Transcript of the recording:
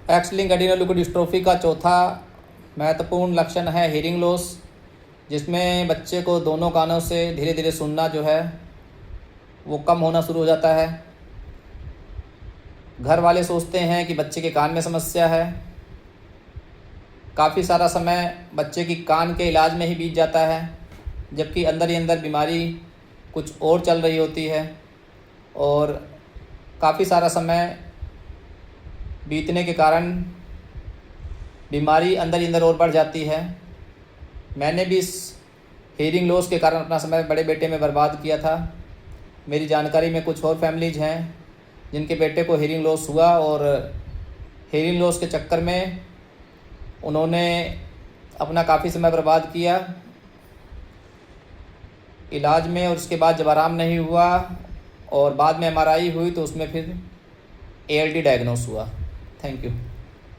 X linked एडिनोल्यूकोडिस्ट्रोफी का चौथा महत्वपूर्ण लक्षण है हियरिंग लॉस, जिसमें बच्चे को दोनों कानों से धीरे धीरे सुनना जो है वो कम होना शुरू हो जाता है। घर वाले सोचते हैं कि बच्चे के कान में समस्या है। काफ़ी सारा समय बच्चे की कान के इलाज में ही बीत जाता है, जबकि अंदर ही अंदर बीमारी कुछ और चल रही होती है और काफ़ी सारा समय बीतने के कारण बीमारी अंदर ही अंदर और बढ़ जाती है। मैंने भी इस हियरिंग लॉस के कारण अपना समय बड़े बेटे में बर्बाद किया था। मेरी जानकारी में कुछ और फैमिलीज़ हैं जिनके बेटे को हियरिंग लॉस हुआ और हियरिंग लॉस के चक्कर में उन्होंने अपना काफ़ी समय बर्बाद किया इलाज में, और उसके बाद जब आराम नहीं हुआ और बाद में MRI हुई तो उसमें फिर ALD डायग्नोस हुआ। Thank you.